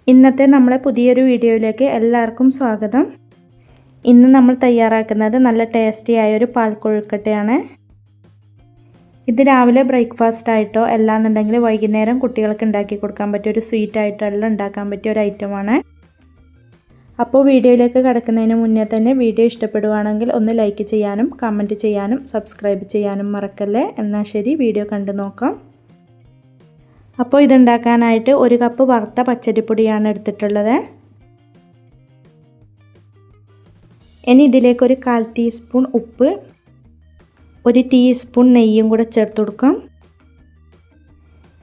ഇന്നത്തെ നമ്മുടെ പുതിയൊരു വീഡിയോയിലേക്ക് എല്ലാവർക്കും സ്വാഗതം. ഇന്ന് നമ്മൾ തയ്യാറാക്കുന്നത് നല്ല ടേസ്റ്റി ആയ ഒരു പാൽക്കൊഴുക്കട്ടയാണ്. ഇത് രാവിലെ ബ്രേക്ക്ഫാസ്റ്റ് ആയിട്ടോ അല്ലാന്നുണ്ടെങ്കിൽ വൈകുന്നേരം കുട്ടികൾക്ക് ഉണ്ടാക്കി കൊടുക്കാൻ പറ്റിയ ഒരു സ്വീറ്റ് ആയിട്ടെല്ലാം ഉണ്ടാക്കാൻ പറ്റിയ ഒരു ഐറ്റമാണ്. അപ്പോൾ വീഡിയോയിലേക്ക് കടക്കുന്നതിന് മുന്നേ തന്നെ വീഡിയോ ഇഷ്ടപ്പെടുവാണെങ്കിൽ ഒന്ന് ലൈക്ക് ചെയ്യാനും കമൻറ്റ് ചെയ്യാനും സബ്സ്ക്രൈബ് ചെയ്യാനും മറക്കല്ലേ. എന്നാൽ ശരി, വീഡിയോ കണ്ടു നോക്കാം. അപ്പോൾ ഇതുണ്ടാക്കാനായിട്ട് 1 കപ്പ് വറുത്ത പച്ചരിപ്പൊടിയാണ് എടുത്തിട്ടുള്ളത്. ഇനി ഇതിലേക്ക് ഒരു 1/4 ടീസ്പൂൺ ഉപ്പ്, 1 ടീസ്പൂൺ നെയ്യും കൂടെ ചേർത്ത് കൊടുക്കാം.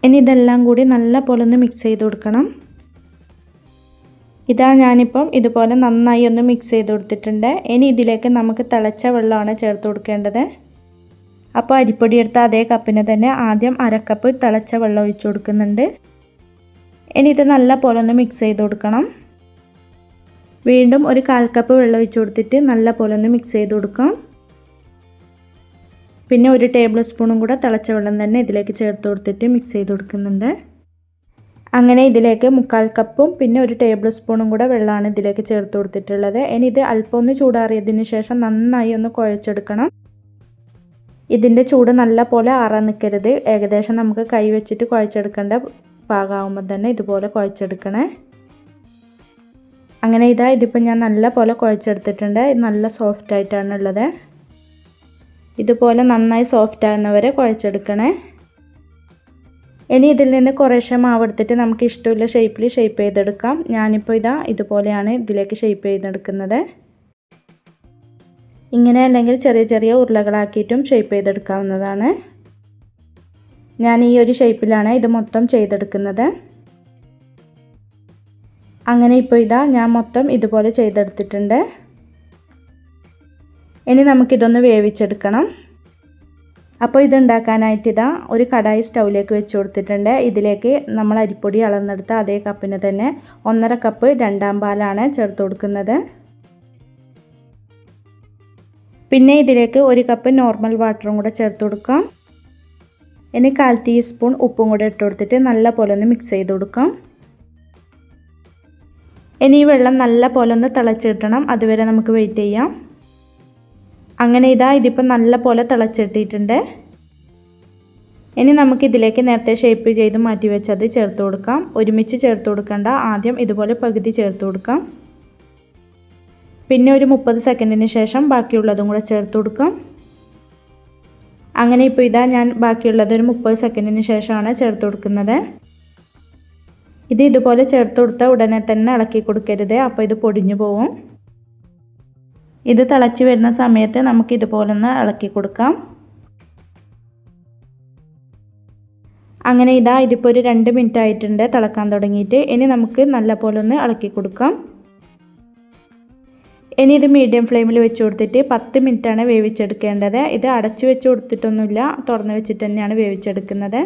ഇനി ഇതെല്ലാം കൂടി നല്ല പോലെ ഒന്ന് മിക്സ് ചെയ്ത് കൊടുക്കണം. ഇതാ ഞാനിപ്പം ഇതുപോലെ നന്നായി ഒന്ന് മിക്സ് ചെയ്ത് കൊടുത്തിട്ടുണ്ട്. ഇനി ഇതിലേക്ക് നമുക്ക് തിളച്ച വെള്ളമാണ് ചേർത്ത് കൊടുക്കേണ്ടത്. അപ്പോൾ അരിപ്പൊടി എടുത്ത അതേ കപ്പിന് തന്നെ ആദ്യം 1/2 കപ്പ് തിളച്ച വെള്ളം ഒഴിച്ച് കൊടുക്കുന്നുണ്ട്. ഇനി ഇത് നല്ല പോലെ ഒന്ന് മിക്സ് ചെയ്ത് കൊടുക്കണം. വീണ്ടും ഒരു 1/4 കപ്പ് വെള്ളം ഒഴിച്ച് കൊടുത്തിട്ട് നല്ല പോലെ ഒന്ന് മിക്സ് ചെയ്ത് കൊടുക്കാം. പിന്നെ 1 ടേബിൾ സ്പൂണും കൂടെ തിളച്ച വെള്ളം തന്നെ ഇതിലേക്ക് ചേർത്ത് കൊടുത്തിട്ട് മിക്സ് ചെയ്ത് കൊടുക്കുന്നുണ്ട്. അങ്ങനെ ഇതിലേക്ക് 1/4 കപ്പും പിന്നെ 1 ടേബിൾ സ്പൂണും കൂടെ വെള്ളമാണ് ഇതിലേക്ക് ചേർത്ത് കൊടുത്തിട്ടുള്ളത്. ഇനി ഇത് അല്പം ഒന്ന് ചൂടാറിയതിന് ശേഷം നന്നായി ഒന്ന് കുഴച്ചെടുക്കണം. ഇതിൻ്റെ ചൂട് നല്ല പോലെ ആറാൻ നിൽക്കരുത്. ഏകദേശം നമുക്ക് കൈ വെച്ചിട്ട് കുഴച്ചെടുക്കേണ്ട പാകമാകുമ്പോൾ തന്നെ ഇതുപോലെ കുഴച്ചെടുക്കണേ. അങ്ങനെ ഇതിപ്പോൾ ഞാൻ നല്ല പോലെ കുഴച്ചെടുത്തിട്ടുണ്ട്. ഇത് നല്ല സോഫ്റ്റ് ആയിട്ടാണ് ഉള്ളത്. ഇതുപോലെ നന്നായി സോഫ്റ്റ് ആകുന്നവരെ കുഴച്ചെടുക്കണേ. ഇനി ഇതിൽ നിന്ന് കുറേശ്ശെ മാവ് എടുത്തിട്ട് നമുക്ക് ഇഷ്ടമുള്ള ഷേപ്പിൽ ഷേപ്പ് ചെയ്തെടുക്കാം. ഞാനിപ്പോൾ ഇതുപോലെയാണ് ഇതിലേക്ക് ഷേപ്പ് ചെയ്തെടുക്കുന്നത്. ഇങ്ങനെ അല്ലെങ്കിൽ ചെറിയ ചെറിയ ഉരുളകളാക്കിയിട്ടും ഷേപ്പ് ചെയ്തെടുക്കാവുന്നതാണ്. ഞാൻ ഈ ഒരു ഷേപ്പിലാണ് ഇത് മൊത്തം ചെയ്തെടുക്കുന്നത്. അങ്ങനെ ഇപ്പോൾ ഞാൻ മൊത്തം ഇതുപോലെ ചെയ്തെടുത്തിട്ടുണ്ട്. ഇനി നമുക്കിതൊന്ന് വേവിച്ചെടുക്കണം. അപ്പോൾ ഇതുണ്ടാക്കാനായിട്ട് ഒരു കടായി സ്റ്റൗവിലേക്ക് വെച്ച് കൊടുത്തിട്ടുണ്ട്. ഇതിലേക്ക് നമ്മൾ അരിപ്പൊടി അളന്നെടുത്ത അതേ കപ്പിന് തന്നെ 1/2 കപ്പ് രണ്ടാം പാലാണ് ചേർത്ത് കൊടുക്കുന്നത്. പിന്നെ ഇതിലേക്ക് 1 കപ്പ് നോർമൽ വാട്ടറും കൂടെ ചേർത്ത് കൊടുക്കാം. ഇനി 1/4 ടീസ്പൂൺ ഉപ്പും കൂടെ ഇട്ട് കൊടുത്തിട്ട് നല്ല പോലെ ഒന്ന് മിക്സ് ചെയ്ത് കൊടുക്കാം. ഇനി ഈ വെള്ളം നല്ല പോലെ ഒന്ന് തിളച്ച് കിട്ടണം. അതുവരെ നമുക്ക് വെയിറ്റ് ചെയ്യാം. അങ്ങനെ ഇതിപ്പോൾ നല്ല പോലെ തിളച്ചിട്ടിട്ടുണ്ട്. ഇനി നമുക്കിതിലേക്ക് നേരത്തെ ഷേപ്പ് ചെയ്ത് മാറ്റി വെച്ചത് ചേർത്ത് കൊടുക്കാം. ഒരുമിച്ച് ചേർത്ത് കൊടുക്കേണ്ട, ആദ്യം ഇതുപോലെ പകുതി ചേർത്ത് കൊടുക്കാം. പിന്നെ ഒരു 30 സെക്കൻഡിന് ശേഷം ബാക്കിയുള്ളതും കൂടെ ചേർത്ത് കൊടുക്കാം. അങ്ങനെ ഇപ്പോൾ ഞാൻ ബാക്കിയുള്ളത് ഒരു 30 സെക്കൻഡിന് ശേഷമാണ് ചേർത്ത് കൊടുക്കുന്നത്. ഇതുപോലെ ചേർത്ത് കൊടുത്താൽ ഉടനെ തന്നെ ഇളക്കി കൊടുക്കരുത്. അപ്പോൾ ഇത് പൊടിഞ്ഞു പോകും. ഇത് തിളച്ച് വരുന്ന സമയത്ത് നമുക്ക് ഇതുപോലെ ഒന്ന് ഇളക്കി കൊടുക്കാം. അങ്ങനെ ഇതിപ്പോൾ ഒരു 2 മിനിറ്റ് ആയിട്ടുണ്ട് തിളക്കാൻ തുടങ്ങിയിട്ട്. ഇനി നമുക്ക് നല്ല പോലെ ഒന്ന് ഇളക്കി കൊടുക്കാം. ഇനി ഇത് മീഡിയം ഫ്ലെയിമിൽ വെച്ച് കൊടുത്തിട്ട് 10 മിനിറ്റാണ് വേവിച്ചെടുക്കേണ്ടത്. ഇത് അടച്ചു വെച്ച് കൊടുത്തിട്ടൊന്നുമില്ല, തുറന്ന് വെച്ചിട്ട് തന്നെയാണ് വേവിച്ചെടുക്കുന്നത്.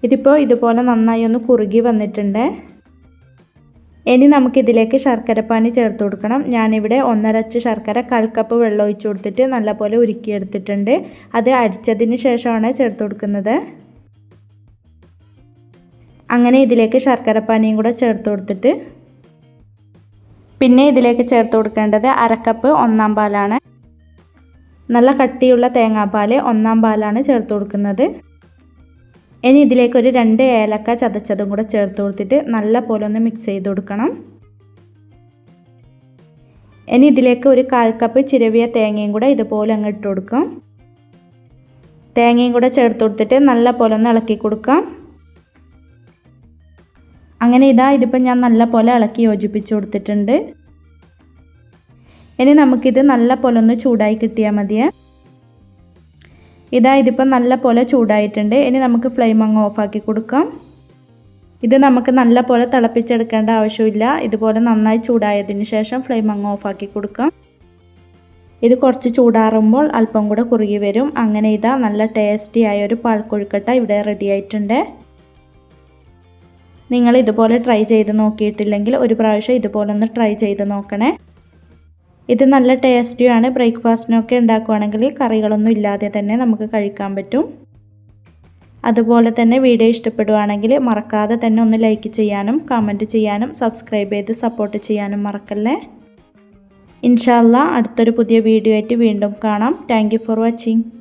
ഇതിപ്പോൾ ഇതുപോലെ നന്നായി ഒന്ന് കുറുകി വന്നിട്ടുണ്ട്. ഇനി നമുക്കിതിലേക്ക് ശർക്കരപ്പാനി ചേർത്ത് കൊടുക്കണം. ഞാനിവിടെ 1/2 അച്ച് ശർക്കര 1/4 കപ്പ് വെള്ളം ഒഴിച്ച് കൊടുത്തിട്ട് നല്ലപോലെ ഉരുക്കിയെടുത്തിട്ടുണ്ട്. അത് അരിച്ചതിന് ശേഷമാണ് ചേർത്ത് കൊടുക്കുന്നത്. അങ്ങനെ ഇതിലേക്ക് ശർക്കരപ്പാനിയും കൂടെ ചേർത്ത് കൊടുത്തിട്ട് പിന്നെ ഇതിലേക്ക് ചേർത്ത് കൊടുക്കേണ്ടത് 1/2 കപ്പ് ഒന്നാം പാലാണ്. നല്ല കട്ടിയുള്ള തേങ്ങാപ്പാൽ ഒന്നാം പാലാണ് ചേർത്ത് കൊടുക്കുന്നത്. ഇനി ഇതിലേക്ക് ഒരു 2 ഏലക്ക ചതച്ചതും കൂടെ ചേർത്ത് കൊടുത്തിട്ട് നല്ല പോലെ ഒന്ന് മിക്സ് ചെയ്ത് കൊടുക്കണം. ഇനി ഇതിലേക്ക് ഒരു 1/4 കപ്പ് ചിരവിയ തേങ്ങയും കൂടെ ഇതുപോലെ അങ്ങ് ഇട്ട് കൊടുക്കാം. തേങ്ങയും കൂടെ ചേർത്ത് കൊടുത്തിട്ട് നല്ല പോലെ ഒന്ന് ഇളക്കി കൊടുക്കാം. അങ്ങനെ ഇതിപ്പോൾ ഞാൻ നല്ല പോലെ ഇളക്കി യോജിപ്പിച്ച് കൊടുത്തിട്ടുണ്ട്. ഇനി നമുക്കിത് നല്ല പോലെ ഒന്ന് ചൂടായി കിട്ടിയാൽ മതിയേ. ഇതിപ്പോൾ നല്ല പോലെ ചൂടായിട്ടുണ്ട്. ഇനി നമുക്ക് ഫ്ലെയിം അങ്ങ് ഓഫാക്കി കൊടുക്കാം. ഇത് നമുക്ക് നല്ല പോലെ തിളപ്പിച്ചെടുക്കേണ്ട ആവശ്യമില്ല. ഇതുപോലെ നന്നായി ചൂടായതിന് ശേഷം ഫ്ലെയിം അങ്ങ് ഓഫാക്കി കൊടുക്കാം. ഇത് കുറച്ച് ചൂടാറുമ്പോൾ അല്പം കൂടെ കുറുകി വരും. അങ്ങനെ നല്ല ടേസ്റ്റി ആയ ഒരു പാൽക്കൊഴുക്കട്ട ഇവിടെ റെഡി ആയിട്ടുണ്ട്. നിങ്ങൾ ഇതുപോലെ ട്രൈ ചെയ്ത് നോക്കിയിട്ടില്ലെങ്കിൽ ഒരു പ്രാവശ്യം ഇതുപോലെ ഒന്ന് ട്രൈ ചെയ്ത് നോക്കണേ. ഇത് നല്ല ടേസ്റ്റിയാണ്. ബ്രേക്ക്ഫാസ്റ്റിനൊക്കെ ഉണ്ടാക്കുകയാണെങ്കിൽ കറികളൊന്നും ഇല്ലാതെ തന്നെ നമുക്ക് കഴിക്കാൻ പറ്റും. അതുപോലെ തന്നെ വീഡിയോ ഇഷ്ടപ്പെടുവാണെങ്കിൽ മറക്കാതെ തന്നെ ഒന്ന് ലൈക്ക് ചെയ്യാനും കമൻറ്റ് ചെയ്യാനും സബ്സ്ക്രൈബ് ചെയ്ത് സപ്പോർട്ട് ചെയ്യാനും മറക്കല്ലേ. ഇൻഷാ അല്ലാഹ് അടുത്തൊരു പുതിയ വീഡിയോ ആയിട്ട് വീണ്ടും കാണാം. Thank you for watching.